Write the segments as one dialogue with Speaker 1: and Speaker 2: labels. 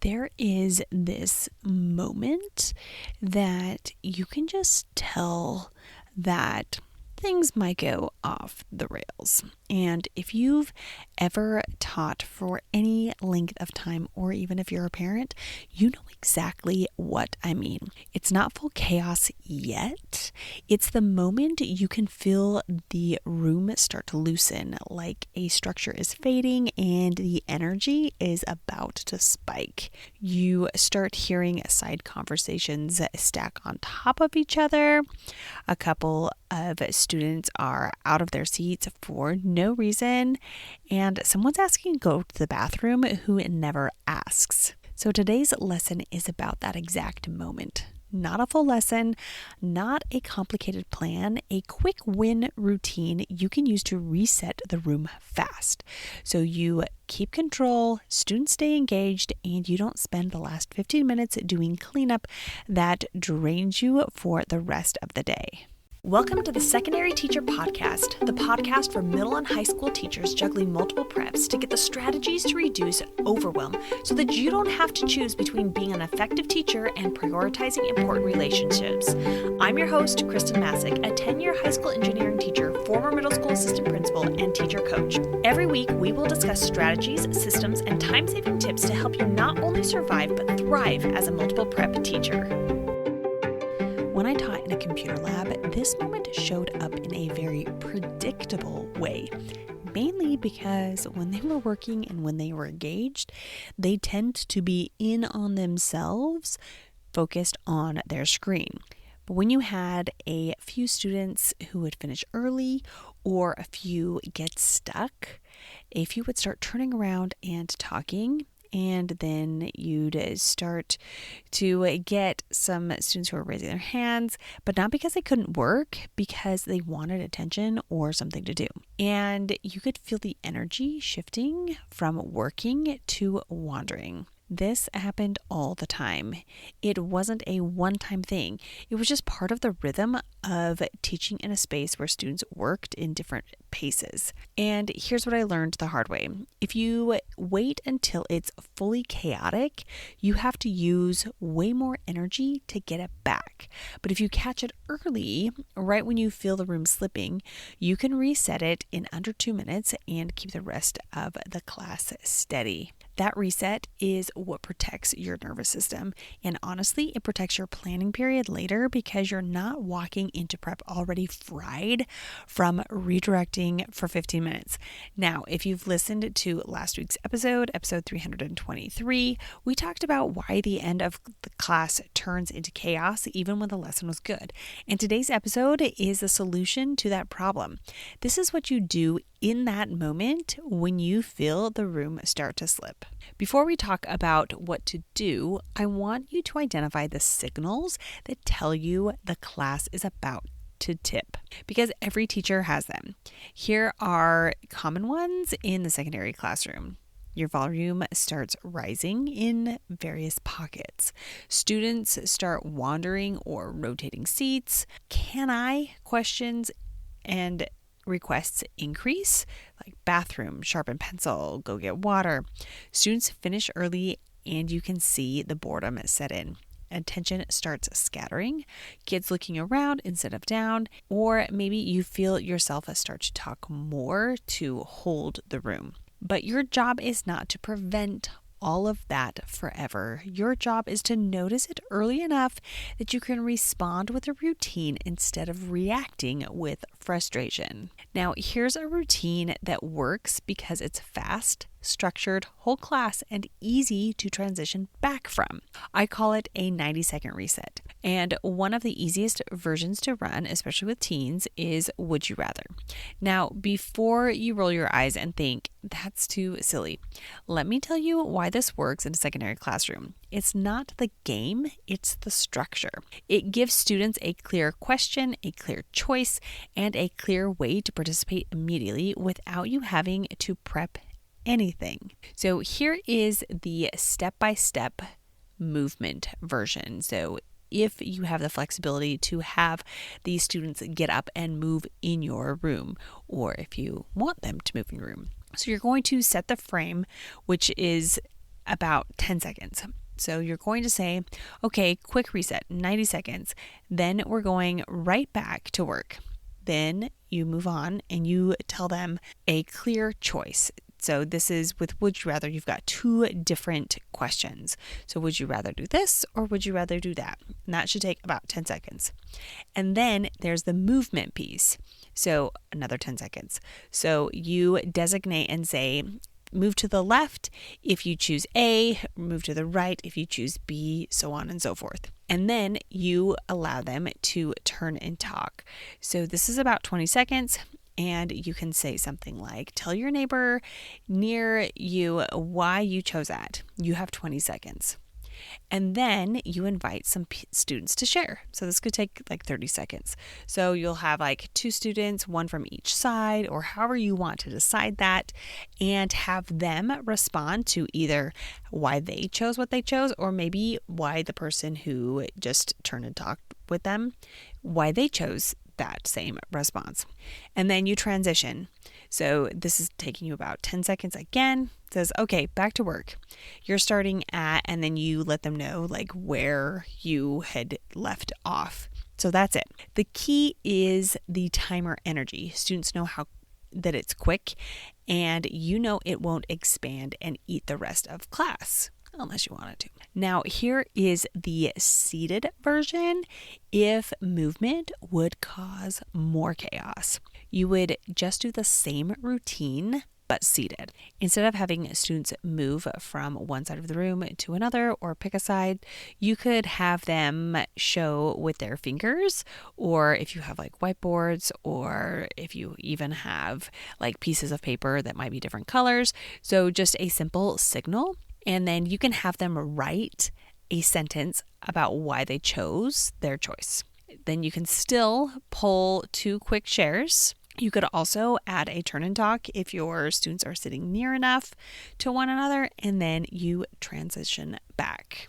Speaker 1: there is this moment that you can just tell that things might go off the rails. And if you've ever taught for any length of time, or even if you're a parent, you know exactly what I mean. It's not full chaos yet. It's the moment you can feel the room start to loosen, like a structure is fading and the energy is about to spike. You start hearing side conversations stack on top of each other. A couple of students are out of their seats for no reason, and someone's asking to go to the bathroom who never asks. So today's lesson is about that exact moment. Not a full lesson, not a complicated plan, a quick win routine you can use to reset the room fast. So you keep control, students stay engaged, and you don't spend the last 15 minutes doing cleanup that drains you for the rest of the day.
Speaker 2: Welcome to the Secondary Teacher Podcast, the podcast for middle and high school teachers juggling multiple preps to get the strategies to reduce overwhelm so that you don't have to choose between being an effective teacher and prioritizing important relationships. I'm your host, Khristen Massic, a 10-year high school engineering teacher, former middle school assistant principal, and teacher coach. Every week, we will discuss strategies, systems, and time-saving tips to help you not only survive but thrive as a multiple prep teacher.
Speaker 1: When I taught in a computer lab, this moment showed up in a very predictable way, mainly because when they were working and when they were engaged, they tend to be in on themselves, focused on their screen. But when you had a few students who would finish early or a few get stuck, a few would start turning around and talking. And then you'd start to get some students who are raising their hands, but not because they couldn't work, because they wanted attention or something to do. And you could feel the energy shifting from working to wandering. This happened all the time. It wasn't a one-time thing. It was just part of the rhythm of teaching in a space where students worked in different paces. And here's what I learned the hard way. If you wait until it's fully chaotic, you have to use way more energy to get it back. But if you catch it early, right when you feel the room slipping, you can reset it in under 2 minutes and keep the rest of the class steady. That reset is what protects your nervous system. And honestly, it protects your planning period later because you're not walking into prep already fried from redirecting for 15 minutes. Now, if you've listened to last week's episode 323, we talked about why the end of the class turns into chaos even when the lesson was good. And today's episode is the solution to that problem. This is what you do in that moment when you feel the room start to slip. Before we talk about what to do, I want you to identify the signals that tell you the class is about to tip, because every teacher has them. Here are common ones in the secondary classroom. Your volume starts rising in various pockets. Students start wandering or rotating seats. Can I questions and requests increase, like bathroom, sharpen pencil, go get water. Students finish early and you can see the boredom set in. Attention starts scattering, kids looking around instead of down, or maybe you feel yourself start to talk more to hold the room. But your job is not to prevent all of that forever. Your job is to notice it early enough that you can respond with a routine instead of reacting with frustration. Now, here's a routine that works because it's fast, structured, whole class, and easy to transition back from. I call it a 90-second reset. And one of the easiest versions to run, especially with teens, is Would You Rather. Now, before you roll your eyes and think, that's too silly, let me tell you why this works in a secondary classroom. It's not the game, it's the structure. It gives students a clear question, a clear choice, and a clear way to participate immediately without you having to prep anything. So here is the step-by-step movement version. So if you have the flexibility to have these students get up and move in your room, or if you want them to move in your room. So you're going to set the frame, which is about 10 seconds. So you're going to say, okay, quick reset, 90 seconds. Then we're going right back to work. Then you move on and you tell them a clear choice. So this is with would you rather. You've got two different questions. So would you rather do this or would you rather do that? And that should take about 10 seconds. And then there's the movement piece. So another 10 seconds. So you designate and say, move to the left if you choose A, move to the right if you choose B, so on and so forth. And then you allow them to turn and talk. So this is about 20 seconds. And you can say something like, tell your neighbor near you why you chose that. You have 20 seconds. And then you invite some students to share. So this could take like 30 seconds. So you'll have like two students, one from each side, or however you want to decide that, and have them respond to either why they chose what they chose, or maybe why the person who just turned and talked with them, why they chose that same response. And then you transition. So this is taking you about 10 seconds again. It says, okay, back to work. You're starting at, and then you let them know like where you had left off. So that's it. The key is the timer energy. Students know that it's quick, and you know it won't expand and eat the rest of class. Unless you want it to. Now, here is the seated version. If movement would cause more chaos, you would just do the same routine, but seated. Instead of having students move from one side of the room to another or pick a side, you could have them show with their fingers, or if you have like whiteboards, or if you even have like pieces of paper that might be different colors. So just a simple signal. And then you can have them write a sentence about why they chose their choice. Then you can still pull two quick shares. You could also add a turn and talk if your students are sitting near enough to one another, and then you transition back.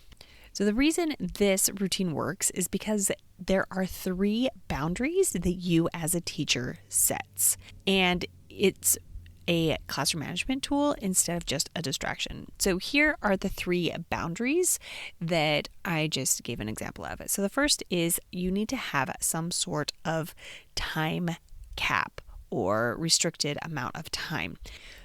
Speaker 1: So the reason this routine works is because there are 3 boundaries that you as a teacher sets, and it's a classroom management tool instead of just a distraction. So here are the 3 boundaries that I just gave an example of. So the first is you need to have some sort of time cap or restricted amount of time.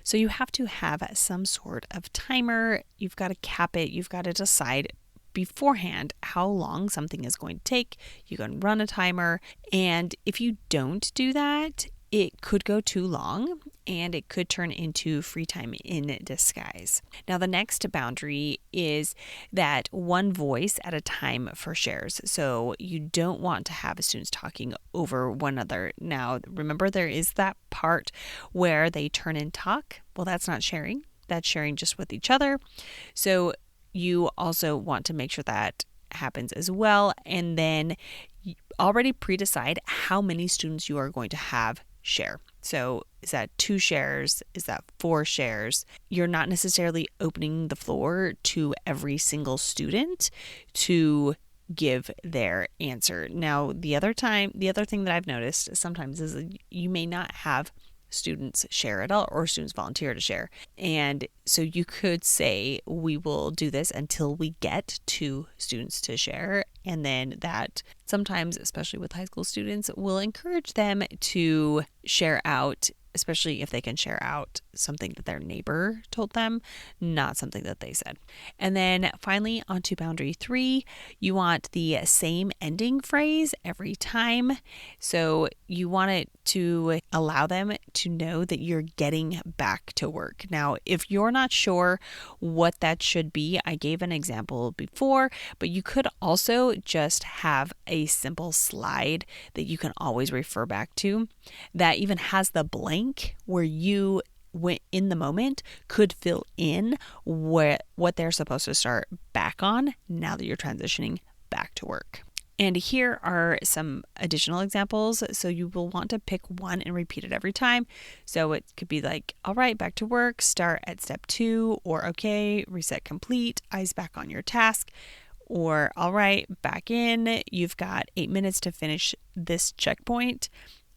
Speaker 1: So you have to have some sort of timer. You've got to cap it. You've got to decide beforehand how long something is going to take. You can run a timer. And if you don't do that, it could go too long and it could turn into free time in disguise. Now, the next boundary is that one voice at a time for shares. So you don't want to have students talking over one another. Now, remember, there is that part where they turn and talk. Well, that's not sharing. That's sharing just with each other. So you also want to make sure that happens as well. And then already pre-decide how many students you are going to have share. So is that 2 shares? Is that 4 shares? You're not necessarily opening the floor to every single student to give their answer. Now, the other thing that I've noticed sometimes is you may not have students share at all, or students volunteer to share. And so you could say, we will do this until we get 2 students to share. And then that sometimes, especially with high school students, will encourage them to share out, especially if they can share out something that their neighbor told them, not something that they said. And then finally, on to boundary 3, you want the same ending phrase every time. So you want it to allow them to know that you're getting back to work. Now, if you're not sure what that should be, I gave an example before, but you could also just have a simple slide that you can always refer back to that even has the blank where you in the moment could fill in what they're supposed to start back on now that you're transitioning back to work. And here are some additional examples. So you will want to pick one and repeat it every time. So it could be like, all right, back to work, start at step 2, or okay, reset complete, eyes back on your task, or all right, back in, you've got 8 minutes to finish this checkpoint.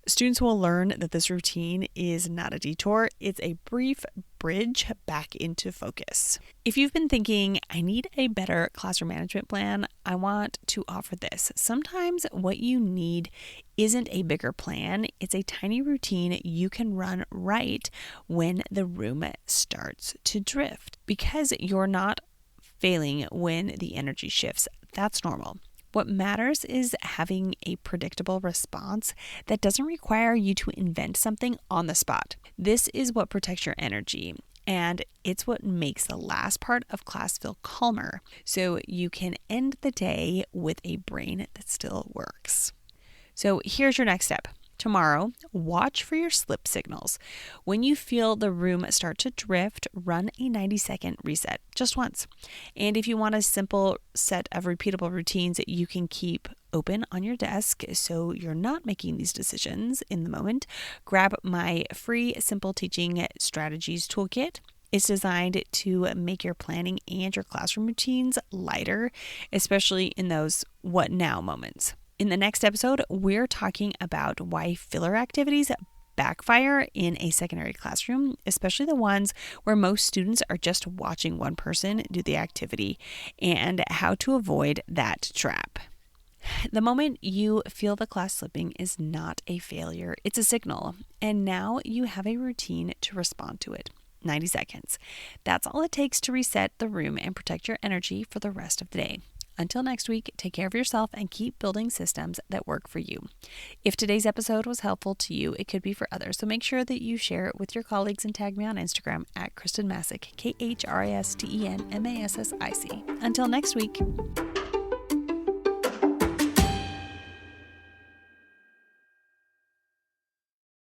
Speaker 1: Students will learn that this routine is not a detour, it's a brief bridge back into focus. If you've been thinking, I need a better classroom management plan, I want to offer this. Sometimes what you need isn't a bigger plan, it's a tiny routine you can run right when the room starts to drift. Because you're not failing when the energy shifts, that's normal. What matters is having a predictable response that doesn't require you to invent something on the spot. This is what protects your energy, and it's what makes the last part of class feel calmer, so you can end the day with a brain that still works. So here's your next step. Tomorrow, watch for your slip signals. When you feel the room start to drift, run a 90-second reset just once. And if you want a simple set of repeatable routines that you can keep open on your desk so you're not making these decisions in the moment, grab my free Simple Teaching Strategies Toolkit. It's designed to make your planning and your classroom routines lighter, especially in those what now moments. In the next episode, we're talking about why filler activities backfire in a secondary classroom, especially the ones where most students are just watching one person do the activity, and how to avoid that trap. The moment you feel the class slipping is not a failure, it's a signal, and now you have a routine to respond to it. 90 seconds. That's all it takes to reset the room and protect your energy for the rest of the day. Until next week, take care of yourself and keep building systems that work for you. If today's episode was helpful to you, it could be for others. So make sure that you share it with your colleagues and tag me on Instagram at Khristen Massic, KHRISTENMASSIC. Until next week.